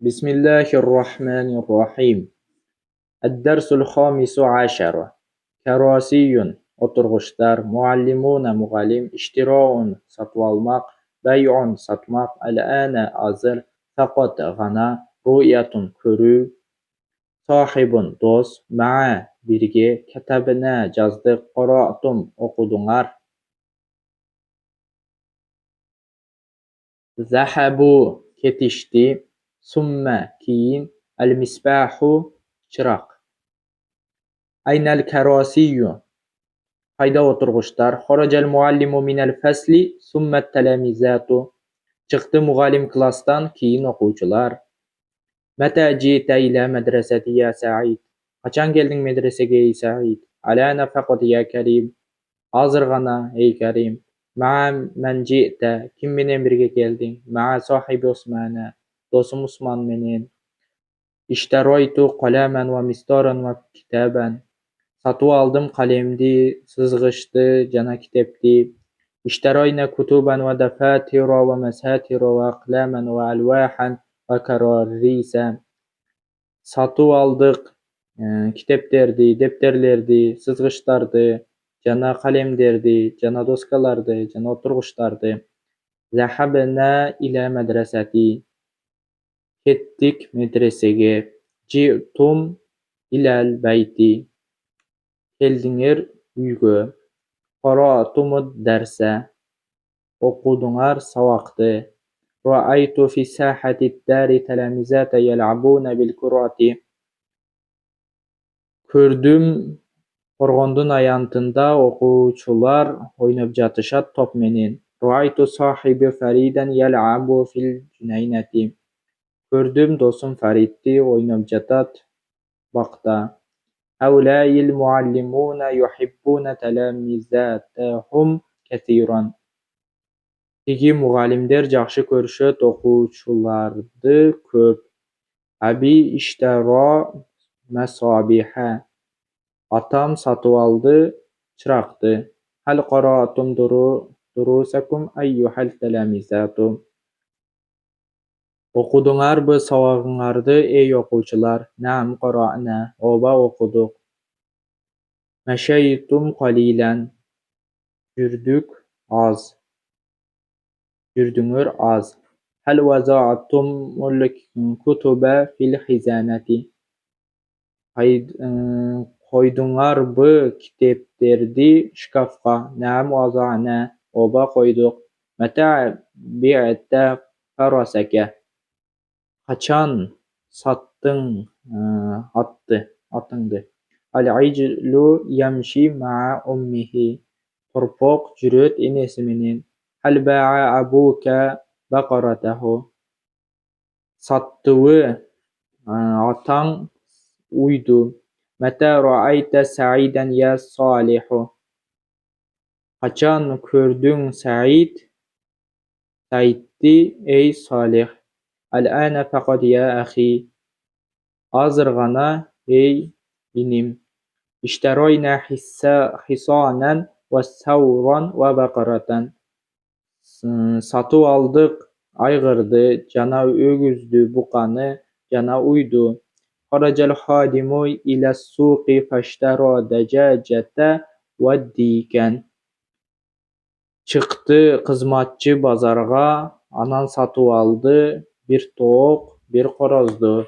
Bismillahirrahmanirrahim. Ed-dersul hamisu aşara. Kerasiyun oturğuşlar, muallimuna muallim, iştiraun satıb almaq, bey'un satmaq, el-ane azır, faqat gana, ru'yatun körü, sahibun dost, ma'a birge, ketabna jazdıq, qara'tum okuduңar, zahabu ketişdi, summa kiyin, el-misbahu çıraq. Aynel kerasiyyu hayda oturğuşlar. Horacel muallimu minel fesli summet telemizatu. Çıktı muallim klastan kiyin okuyucular. Meta cita ila medreseti ya Sa'id. Kaçan geldin medresege ey Sa'id? Alana faqat ya Kerim. Hazır gana ey Kerim. Ma'a men cita. Kim menen birge geldin? Ma'a sahibi Osman'a. Dostum Osman menen. İşteroytu kalamen ve mistaran ve kitaben. Satıb aldım kalemdi, sızgıçtı, jana kitepdi. İşteroyna kutuban ve defatira ve mesatira ve aklamen ve alwahan ve kararisa. Satıb aldık kiteplerdi, defterlerdi, sızgıçlardı, jana kalemlerdi, jana doskalardı, jana oturğuşlardı. Zahabna ila medreseti. Kettik medresege. Ci'tum ilal beyti. Geldiňer üýge. Qara'tumud derse. Okuduňar sawakdy. Ra'aytu fi sahatid dari telamizata yel'abuna bil kurati. Kördüm Qorgondun ayantynda okuwçular oýnap jatışat top menen. Ra'aytu sahibi Fariden yel'abu fil junaynati. Kördüm dostum Fariddi oýnap jatat bakda. Haula'il muallimuna yuhibbuna telamizatahum kesiran. Tigi mugallimler jakşı görüşet okuwçulardy köp. Abi iştara mesabiha. Atam satıp aldı çıraqdy. Hal qara'tum durusakum ayyuhal telamizatu. Okuduňarby sawagyňardy ey okuwçular? Naam qara'na. Oba okuduk. Meşeytum qalilan. Jürdük az. Jürdüňer az. Hal waza'tumul kutuba fil hizanati. Koyduňarby kiteplerdi şkafga? Naam waza'na. Oba koyduk. Meta bi'ta farasaka. Kaçan sattın atındı. Al-iclu yamşi ma'a ummihi. Torpok jüret enesi menen. Hal ba'a abuka baqaratahu. Sattyby ataň uydu. Meta ra'ayta Sa'idan ya Salihu. Kaçan kördüň Sa'iddi ey Salih. Al-ana faqat ya ahi. Hazır gana ey inim. İşteroyna hisanan ve savran ve bakaratan. Satıp aldık aygırdı, jana ögüzdü, bukany, jana uydu. Haracel hadimu ila suqi faştara dajajata ve diken. Çıktı kızmatçı bazarga, anan satıp aldı bir tok, bir korozdu.